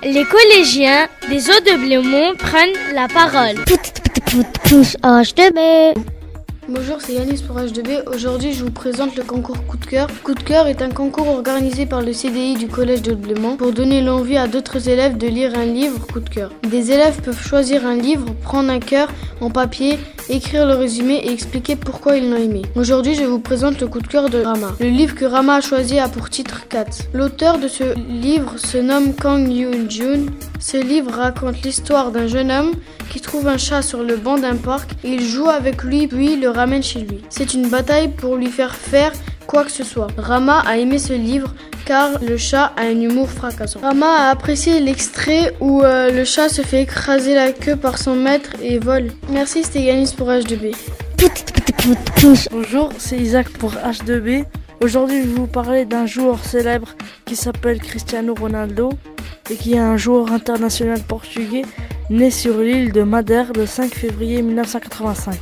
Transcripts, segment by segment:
Les collégiens des Eaux de Blémont prennent la parole. Bonjour, c'est Yanis pour H2B. Aujourd'hui, je vous présente le concours Coup de cœur. Coup de cœur est un concours organisé par le CDI du Collège de Blémont pour donner l'envie à d'autres élèves de lire un livre coup de cœur. Des élèves peuvent choisir un livre, prendre un cœur en papier, écrire le résumé et expliquer pourquoi ils l'ont aimé. Aujourd'hui, je vous présente le coup de cœur de Rama. Le livre que Rama a choisi a pour titre Cat. L'auteur de ce livre se nomme Kang Yoon-jun. Ce livre raconte l'histoire d'un jeune homme qui trouve un chat sur le banc d'un parc et il joue avec lui puis le ramène chez lui. C'est une bataille pour lui faire quoi que ce soit. Rama a aimé ce livre car le chat a un humour fracassant. Rama a apprécié l'extrait où le chat se fait écraser la queue par son maître et vole. Merci, c'était Yanis pour H2B. Bonjour, c'est Isaac pour H2B. Aujourd'hui, je vais vous parler d'un joueur célèbre qui s'appelle Cristiano Ronaldo et qui est un joueur international portugais né sur l'île de Madère le 5 février 1985.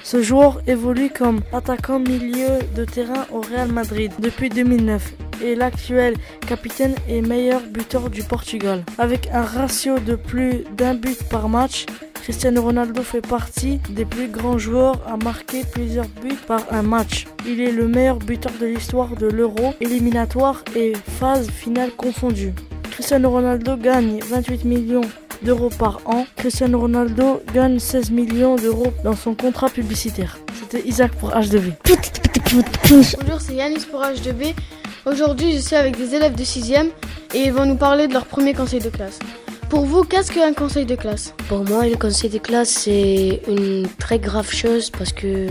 Ce joueur évolue comme attaquant milieu de terrain au Real Madrid depuis 2009 et l'actuel capitaine et meilleur buteur du Portugal. Avec un ratio de plus d'un but par match, Cristiano Ronaldo fait partie des plus grands joueurs à marquer plusieurs buts par un match. Il est le meilleur buteur de l'histoire de l'Euro, éliminatoire et phase finale confondues. Cristiano Ronaldo gagne 28 millions d'euros par an. Cristiano Ronaldo gagne 16 millions d'euros dans son contrat publicitaire. C'était Isaac pour H2B. Bonjour, c'est Yanis pour H2B. Aujourd'hui, je suis avec des élèves de 6e et ils vont nous parler de leur premier conseil de classe. Pour vous, qu'est-ce qu'un conseil de classe? Pour moi, le conseil de classe, c'est une très grave chose parce que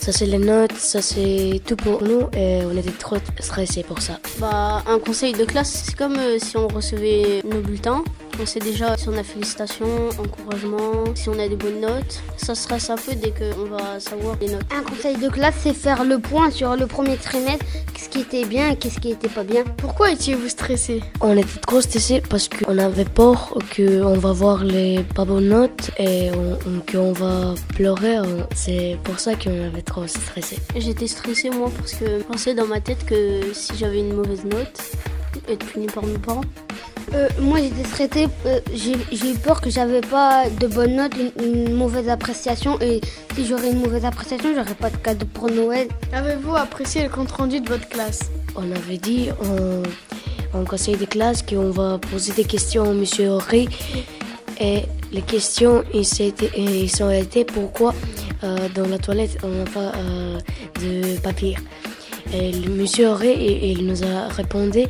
ça, c'est les notes, ça, c'est tout pour nous et on était trop stressés pour ça. Un conseil de classe, c'est comme si on recevait nos bulletins. On sait déjà si on a félicitations, encouragements, si on a des bonnes notes. Ça stresse un peu dès qu'on va savoir les notes. Un conseil de classe, c'est faire le point sur le premier trimestre, qu'est-ce qui était bien et qu'est-ce qui était pas bien. Pourquoi étiez-vous stressé? On était trop stressés parce qu'on avait peur qu'on va voir les pas bonnes notes et qu'on va pleurer. C'est pour ça qu'on avait trop stressé. J'étais stressée moi parce que je pensais dans ma tête que si j'avais une mauvaise note, être punie par mes parents. Moi j'étais stressée, j'ai eu peur que j'avais pas de bonnes notes, une mauvaise appréciation et si j'aurais une mauvaise appréciation, j'aurais pas de cadeau pour Noël. Avez-vous apprécié le compte rendu de votre classe? On avait dit en conseil de classe qu'on va poser des questions à Monsieur Horry et les questions ils ont été pourquoi dans la toilette on n'a pas de papier. Et le monsieur Horry, il nous a répondu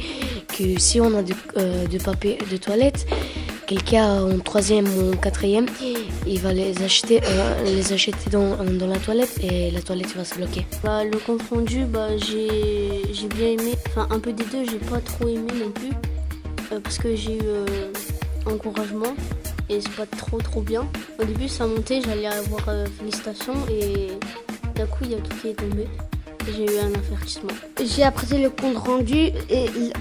que si on a de papier de toilette, quelqu'un en 3e ou en 4e, il va les acheter dans la toilette et la toilette va se bloquer. Le compte rendu, j'ai bien aimé. Enfin, un peu des deux, j'ai pas trop aimé non plus. Parce que j'ai eu encouragement et c'est pas trop bien. Au début, ça montait, j'allais avoir félicitations et d'un coup, il y a tout qui est tombé. J'ai eu un avertissement. J'ai apprécié le compte rendu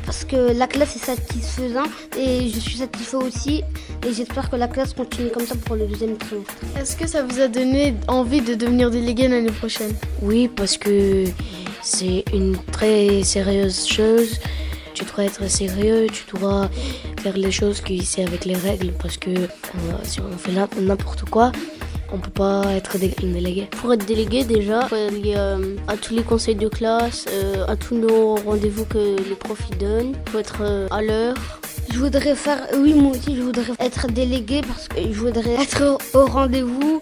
parce que la classe est satisfaisante et je suis satisfait aussi et j'espère que la classe continue comme ça pour le 2e trimestre. Est-ce que ça vous a donné envie de devenir délégué l'année prochaine? Oui, parce que c'est une très sérieuse chose. Tu dois être sérieux, tu dois faire les choses qui c'est avec les règles parce que si on fait n'importe quoi, on peut pas être délégué. Pour être délégué déjà, il faut aller à tous les conseils de classe, à tous nos rendez-vous que les profs y donnent. Il faut être à l'heure. Moi aussi je voudrais être délégué parce que je voudrais être au rendez-vous,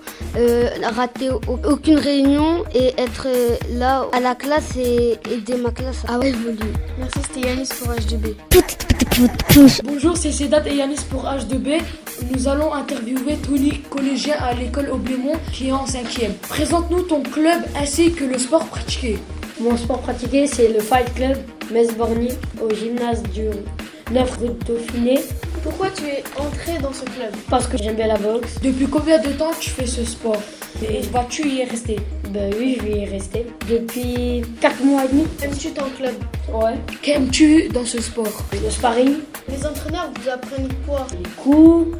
rater aucune réunion et être là à la classe et aider ma classe à évoluer. Merci, c'était Yanis pour H2B. Bonjour, c'est Sedat et Yanis pour H2B. Nous allons interviewer Tony, collégien à l'école au Blémont qui est en 5e. Présente-nous ton club ainsi que le sport pratiqué. Mon sport pratiqué, c'est le Fight Club Metz-Borny au gymnase du 9 rue de Dauphiné. Pourquoi tu es entré dans ce club? Parce que j'aime bien la boxe. Depuis combien de temps tu fais ce sport? Et vas-tu y rester? Oui, je vais y rester. Depuis 4 mois et demi. Aimes-tu ton club? Ouais. Qu'aimes-tu dans ce sport? Le sparring. Les entraîneurs vous apprennent quoi? Les coups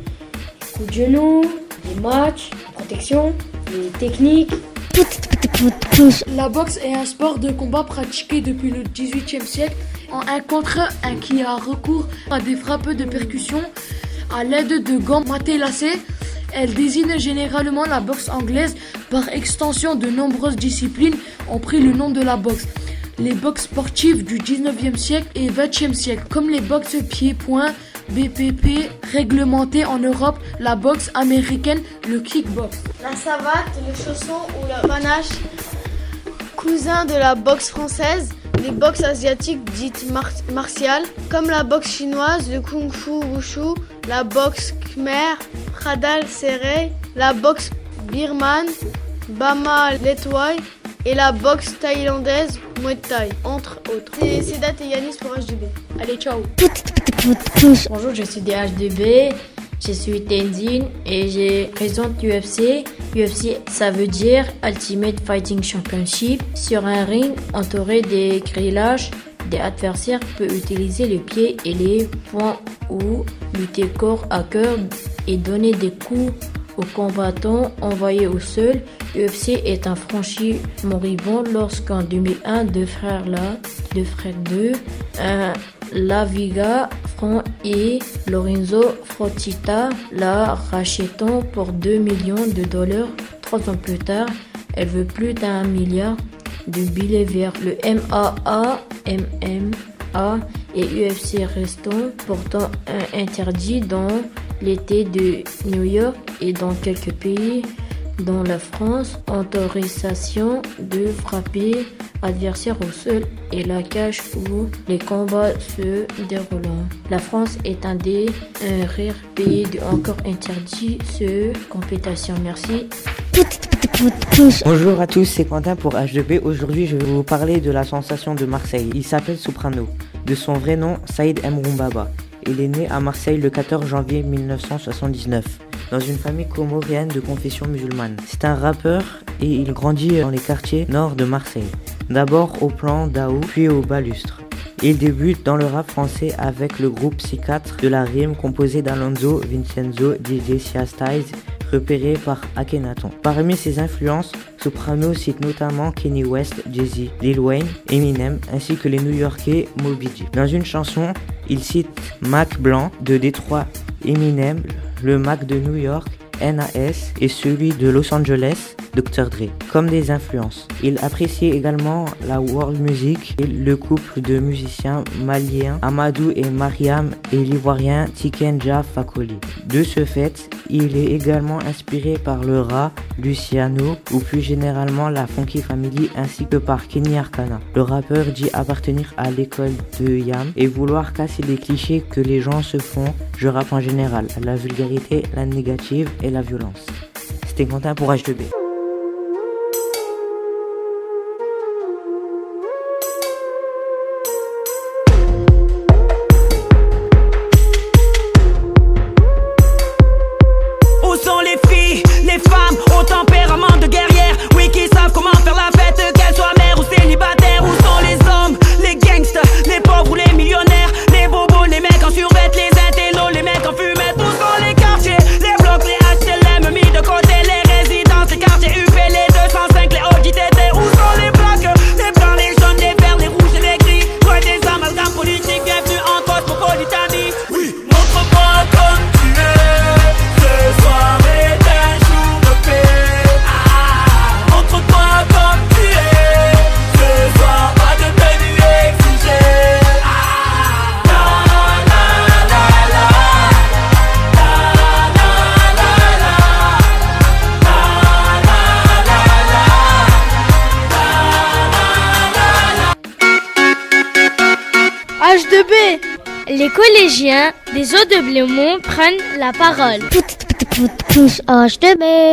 de genoux, les matchs, la protection, les techniques. La boxe est un sport de combat pratiqué depuis le XVIIIe siècle en 1 contre 1 qui a recours à des frappes de percussion à l'aide de gants matelassés. Elle désigne généralement la boxe anglaise. Par extension, de nombreuses disciplines ont pris le nom de la boxe. Les boxes sportives du 19e siècle et 20e siècle, comme les boxes pieds-poings, BPP, réglementées en Europe, la boxe américaine, le kickbox. La savate, le chausson ou le panache, cousin de la boxe française, les boxes asiatiques dites martiales, comme la boxe chinoise, le kung-fu wushu, la boxe khmer, Pradal serré, la boxe birmane, Bama Letwai et la boxe thaïlandaise Muay Thai, entre autres. C'est Sedat et Yanis pour H2B. Allez, ciao. Bonjour, je suis DH2B, je suis Tenzin et je présente l'UFC. UFC, ça veut dire Ultimate Fighting Championship. Sur un ring entouré des grillages, des adversaires peuvent utiliser les pieds et les poings ou lutter corps à corps et donner des coups aux combattants envoyés au sol. UFC est un franchise moribond lorsqu'en 2001, deux frères, La Viga Fran et Lorenzo Fertitta, la rachetant pour $2 millions. 3 ans plus tard, elle veut plus d'1 milliard de billets vers le MMA et UFC restant pourtant interdit dans l'État de New York et dans quelques pays, dont la France. Autorisation de frapper adversaire au sol et la cage où les combats se déroulent. La France est un des rares pays encore interdit ce compétition. Merci. Bonjour à tous, c'est Quentin pour H2B. Aujourd'hui, je vais vous parler de la sensation de Marseille. Il s'appelle Soprano. De son vrai nom, Saïd Mroumbaba. Il est né à Marseille le 14 janvier 1979, dans une famille comorienne de confession musulmane. C'est un rappeur et il grandit dans les quartiers nord de Marseille. D'abord au plan d'Aou, puis au Balustre. Il débute dans le rap français avec le groupe Psychiatre de la Rime composé d'Alonso, Vincenzo, DJ Styles, repéré par Akhenaton. Parmi ses influences, Soprano cite notamment Kanye West, Jay-Z, Lil Wayne, Eminem ainsi que les New-Yorkais Moby Deep. Dans une chanson, il cite Mac Blanc de Détroit, Eminem, le Mac de New York, NAS et celui de Los Angeles, Dr. Dre, comme des influences. Il appréciait également la world music et le couple de musiciens maliens Amadou et Mariam et l'ivoirien Tikenja Fakoly. De ce fait, il est également inspiré par le rap, Luciano ou plus généralement la Funky Family ainsi que par Kenny Arcana. Le rappeur dit appartenir à l'école de Yam et vouloir casser les clichés que les gens se font. Je rappe en général, la vulgarité, la négative et la violence. C'était Quentin pour H2B. H2B, les collégiens des eaux de Blémont prennent la parole. H2B.